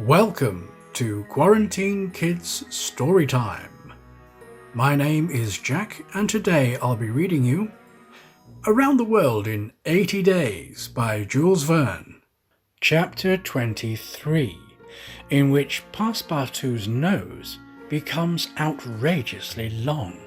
Welcome to Quarantine Kids Storytime. My name is Jack, and today I'll be reading you Around the World in 80 Days by Jules Verne, Chapter 23, in which Passepartout's nose becomes outrageously long.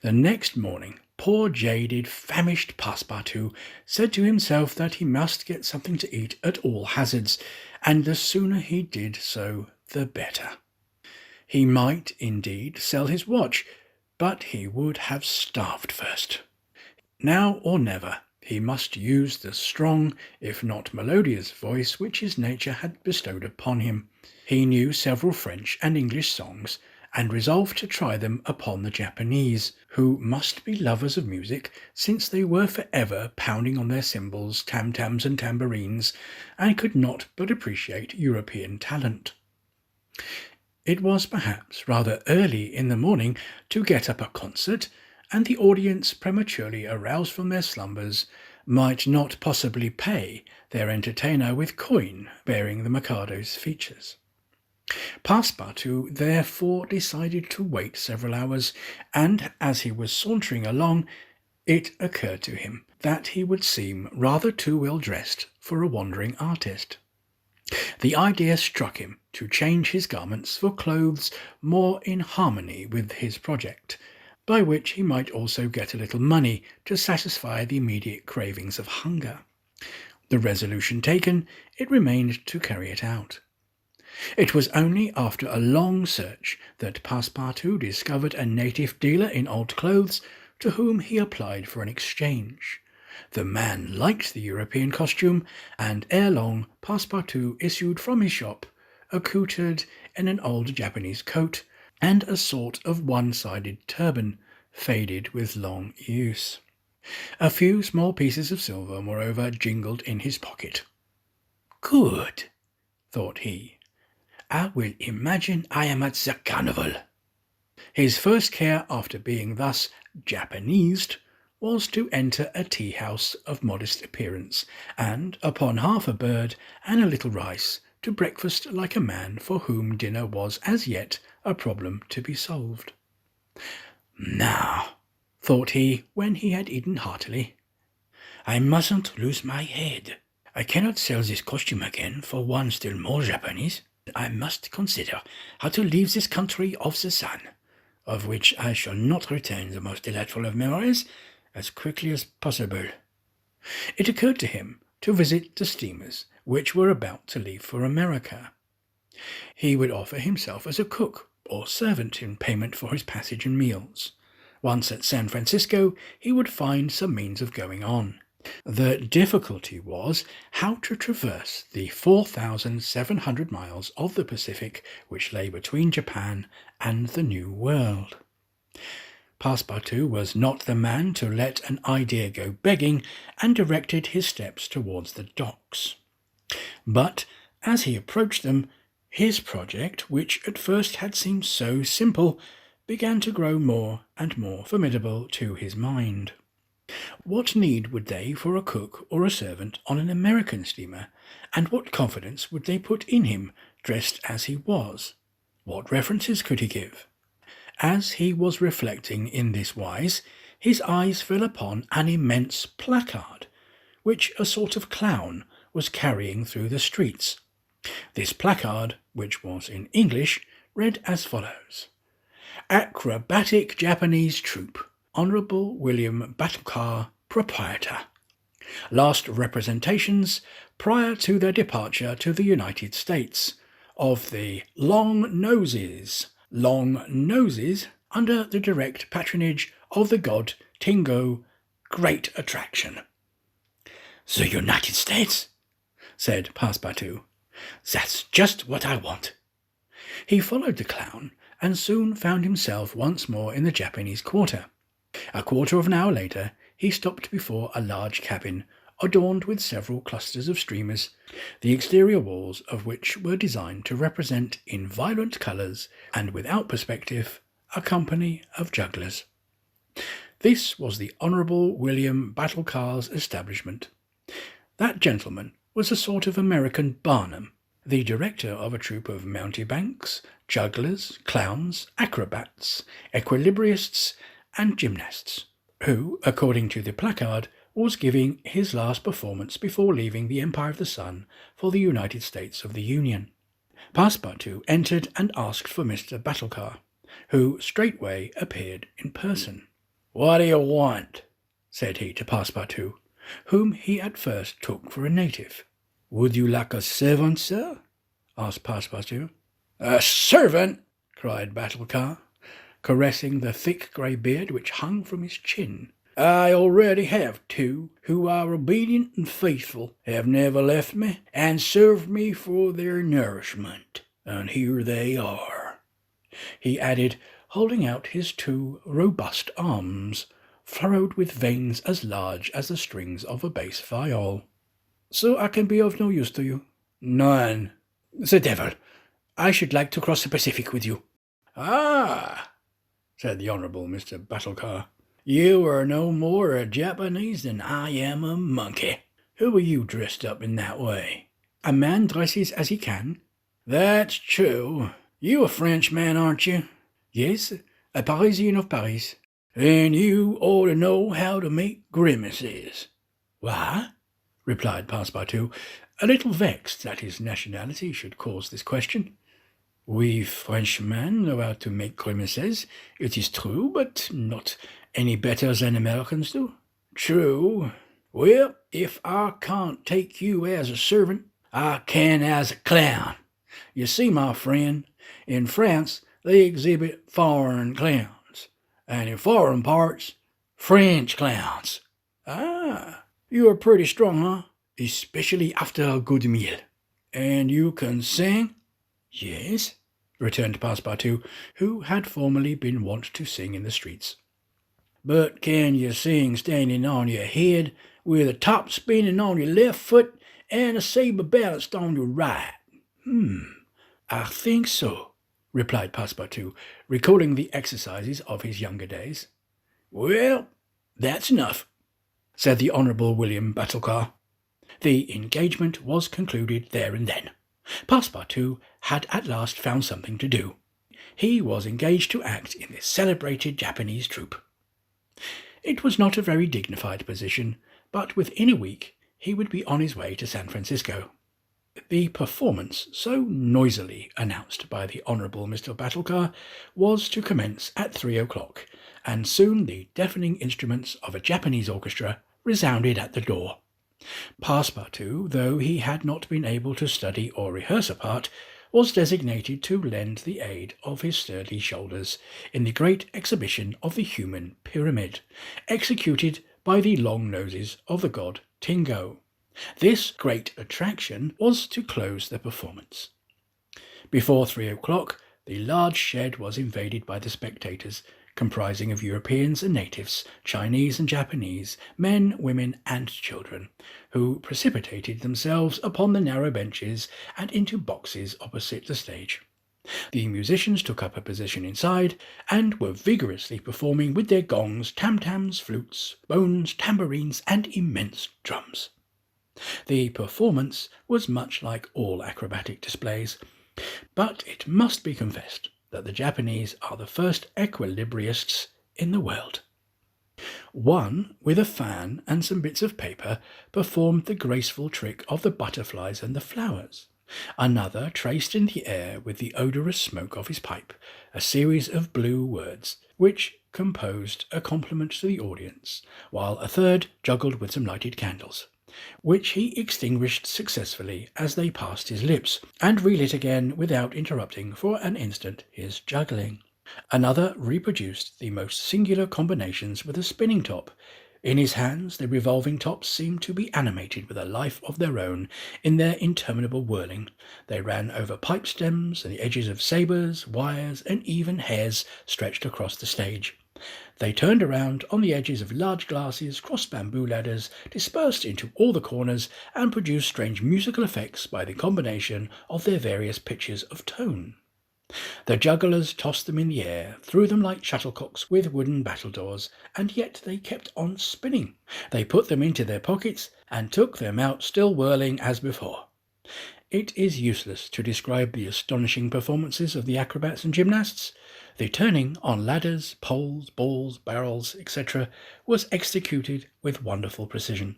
The next morning, poor jaded, famished Passepartout said to himself that he must get something to eat at all hazards, and the sooner he did so, the better. He might, indeed, sell his watch, but he would have starved first. Now or never, he must use the strong, if not melodious voice which his nature had bestowed upon him. He knew several French and English songs, and resolved to try them upon the Japanese, who must be lovers of music, since they were forever pounding on their cymbals, tam-tams and tambourines, and could not but appreciate European talent. It was perhaps rather early in the morning to get up a concert, and the audience, prematurely aroused from their slumbers, might not possibly pay their entertainer with coin bearing the Mikado's features. Passepartout therefore decided to wait several hours, and as he was sauntering along, it occurred to him that he would seem rather too well dressed for a wandering artist. The idea struck him to change his garments for clothes more in harmony with his project, by which he might also get a little money to satisfy the immediate cravings of hunger. The resolution taken, it remained to carry it out. It was only after a long search that Passepartout discovered a native dealer in old clothes, to whom he applied for an exchange. The man liked the European costume, and ere long Passepartout issued from his shop, accoutred in an old Japanese coat and a sort of one-sided turban, faded with long use. A few small pieces of silver, moreover, jingled in his pocket. "Good," thought he. "I will imagine I am at the carnival." His first care after being thus Japanesed was to enter a tea-house of modest appearance, and, upon half a bird and a little rice, to breakfast like a man for whom dinner was as yet a problem to be solved. "Now," thought he when he had eaten heartily, "I mustn't lose my head. I cannot sell this costume again for one still more Japanese. I must consider how to leave this country of the sun, of which I shall not retain the most delightful of memories, as quickly as possible." It occurred to him to visit the steamers which were about to leave for America. He would offer himself as a cook or servant in payment for his passage and meals. Once at San Francisco, he would find some means of going on. The difficulty was how to traverse the 4,700 miles of the Pacific which lay between Japan and the New World. Passepartout was not the man to let an idea go begging, and directed his steps towards the docks. But as he approached them, his project, which at first had seemed so simple, began to grow more and more formidable to his mind. What need would they for a cook or a servant on an American steamer, and what confidence would they put in him, dressed as he was? What references could he give? As he was reflecting in this wise, his eyes fell upon an immense placard, which a sort of clown was carrying through the streets. This placard, which was in English, read as follows: "Acrobatic Japanese Troupe, Honourable William Battlecar, Proprietor. Last representations prior to their departure to the United States of the Long Noses under the direct patronage of the god Tingo, great attraction." "The United States?" said Passepartout. "That's just what I want." He followed the clown, and soon found himself once more in the Japanese quarter. A quarter of an hour later, he stopped before a large cabin, adorned with several clusters of streamers, the exterior walls of which were designed to represent in violent colours, and without perspective, a company of jugglers. This was the Honourable William Battlecar's establishment. That gentleman was a sort of American Barnum, the director of a troupe of mountebanks, jugglers, clowns, acrobats, equilibrists, and gymnasts, who, according to the placard, was giving his last performance before leaving the Empire of the Sun for the United States of the Union. Passepartout entered and asked for Mr. Battlecar, who straightway appeared in person. "What do you want?" said he to Passepartout, whom he at first took for a native. "Would you like a servant, sir?" asked Passepartout. "A servant!" cried Battlecar, caressing the thick grey beard which hung from his chin. "I already have two, who are obedient and faithful, have never left me, and served me for their nourishment, and here they are," he added, holding out his two robust arms, furrowed with veins as large as the strings of a bass viol. "So I can be of no use to you?" "None." "The devil! I should like to cross the Pacific with you." "Ah!" said the Honourable Mr. Battlecar. "You are no more a Japanese than I am a monkey. Who are you dressed up in that way?" "A man dresses as he can." "That's true. You a Frenchman, aren't you?" "Yes, a Parisian of Paris." "Then you ought to know how to make grimaces." "What?" replied Passepartout, a little vexed that his nationality should cause this question. "We Frenchmen know how to make grimaces, it is true, but not any better than Americans do." "True. Well, if I can't take you as a servant, I can as a clown. You see, my friend, in France they exhibit foreign clowns, and in foreign parts, French clowns." "Ah, you are pretty strong, huh? Especially after a good meal." "And you can sing?" "Yes," returned Passepartout, who had formerly been wont to sing in the streets. "But can you sing standing on your head, with a top spinning on your left foot, and a sabre balanced on your right?" "I think so," replied Passepartout, recalling the exercises of his younger days. "Well, that's enough," said the Honourable William Battlecar. The engagement was concluded there and then. Passepartout had at last found something to do. He was engaged to act in this celebrated Japanese troupe. It was not a very dignified position, but within a week he would be on his way to San Francisco. The performance, so noisily announced by the Honourable Mr. Battlecar, was to commence at 3 o'clock, and soon the deafening instruments of a Japanese orchestra resounded at the door. Passepartout, though he had not been able to study or rehearse a part, was designated to lend the aid of his sturdy shoulders in the great exhibition of the human pyramid, executed by the long noses of the god Tingo. This great attraction was to close the performance. Before 3 o'clock, the large shed was invaded by the spectators, comprising of Europeans and natives, Chinese and Japanese, men, women, and children, who precipitated themselves upon the narrow benches and into boxes opposite the stage. The musicians took up a position inside, and were vigorously performing with their gongs, tam-tams, flutes, bones, tambourines, and immense drums. The performance was much like all acrobatic displays, but it must be confessed that the Japanese are the first equilibrists in the world. One, with a fan and some bits of paper, performed the graceful trick of the butterflies and the flowers. Another traced in the air with the odorous smoke of his pipe a series of blue words, which composed a compliment to the audience, while a third juggled with some lighted candles, which he extinguished successfully as they passed his lips, and relit again without interrupting for an instant his juggling. Another reproduced the most singular combinations with a spinning top. In his hands the revolving tops seemed to be animated with a life of their own in their interminable whirling. They ran over pipe stems and the edges of sabres, wires, and even hairs stretched across the stage. They turned around on the edges of large glasses, crossed bamboo ladders, dispersed into all the corners, and produced strange musical effects by the combination of their various pitches of tone. The jugglers tossed them in the air, threw them like shuttlecocks with wooden battledores, and yet they kept on spinning. They put them into their pockets and took them out still whirling as before. It is useless to describe the astonishing performances of the acrobats and gymnasts. The turning on ladders, poles, balls, barrels, etc. was executed with wonderful precision.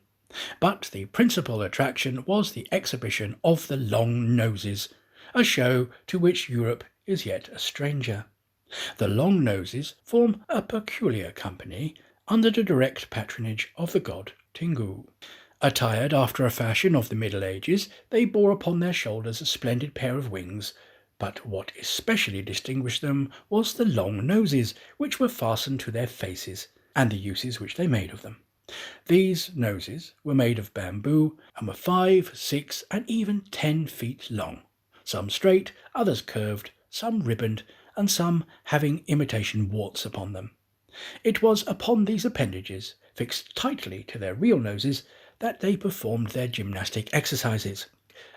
But the principal attraction was the exhibition of the long noses, a show to which Europe is yet a stranger. The long noses form a peculiar company under the direct patronage of the god Tingu. Attired after a fashion of the Middle Ages, they bore upon their shoulders a splendid pair of wings, but what especially distinguished them was the long noses which were fastened to their faces, and the uses which they made of them. These noses were made of bamboo, and were 5, 6, and even 10 feet long, some straight, others curved, some ribboned, and some having imitation warts upon them. It was upon these appendages, fixed tightly to their real noses, that they performed their gymnastic exercises.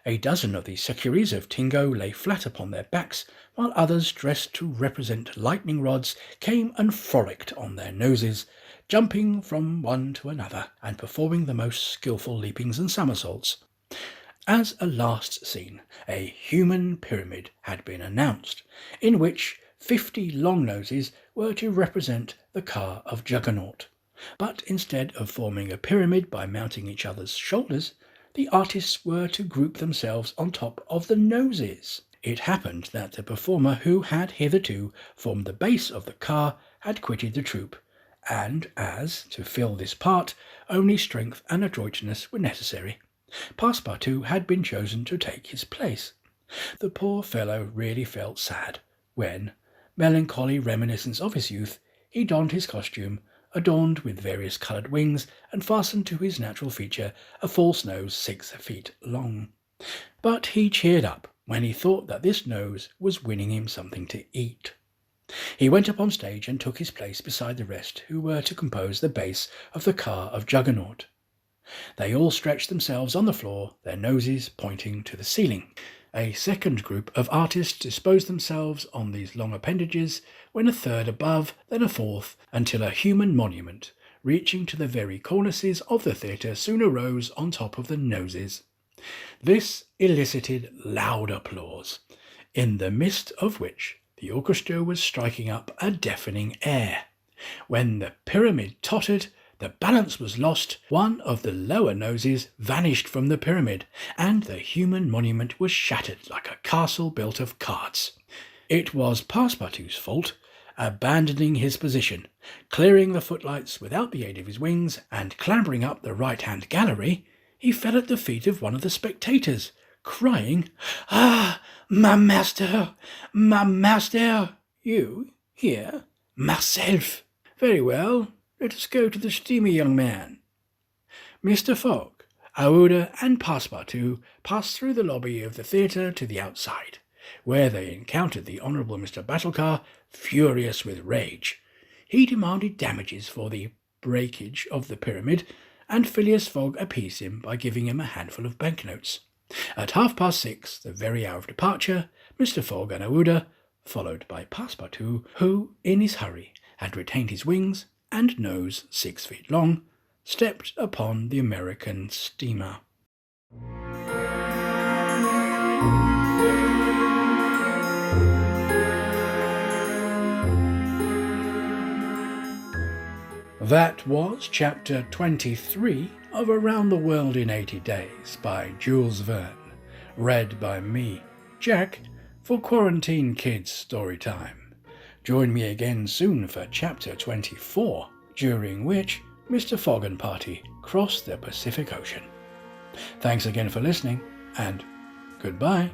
A dozen of these securies of Tingo lay flat upon their backs, while others, dressed to represent lightning rods, came and frolicked on their noses, jumping from one to another, and performing the most skilful leapings and somersaults. As a last scene, a human pyramid had been announced, in which 50 long noses were to represent the car of Juggernaut. But instead of forming a pyramid by mounting each other's shoulders, the artists were to group themselves on top of the noses. It happened that the performer who had hitherto formed the base of the car had quitted the troupe, and as, to fill this part, only strength and adroitness were necessary, Passepartout had been chosen to take his place. The poor fellow really felt sad when, melancholy reminiscence of his youth, he donned his costume, adorned with various coloured wings, and fastened to his natural feature a false nose 6 feet long. But he cheered up when he thought that this nose was winning him something to eat. He went up on stage and took his place beside the rest who were to compose the base of the car of Juggernaut. They all stretched themselves on the floor, their noses pointing to the ceiling. A second group of artists disposed themselves on these long appendages, when a third above, then a fourth, until a human monument, reaching to the very cornices of the theatre, soon arose on top of the noses. This elicited loud applause, in the midst of which the orchestra was striking up a deafening air. When the pyramid tottered, the balance was lost, one of the lower noses vanished from the pyramid, and the human monument was shattered like a castle built of cards. It was Passepartout's fault. Abandoning his position, clearing the footlights without the aid of his wings, and clambering up the right-hand gallery, he fell at the feet of one of the spectators, crying, "Ah, my master! My master! You here? Myself! Very well. Let us go to the steamer, young man." Mr. Fogg, Aouda, and Passepartout passed through the lobby of the theatre to the outside, where they encountered the Honourable Mr. Battlecar, furious with rage. He demanded damages for the breakage of the pyramid, and Phileas Fogg appeased him by giving him a handful of banknotes. At 6:30, the very hour of departure, Mr. Fogg and Aouda, followed by Passepartout, who, in his hurry, had retained his wings and nose 6 feet long, stepped upon the American steamer. That was Chapter 23 of Around the World in 80 Days by Jules Verne, read by me, Jack, for Quarantine Kids Storytime. Join me again soon for Chapter 24, during which Mr. Fogg and party cross the Pacific Ocean. Thanks again for listening, and goodbye.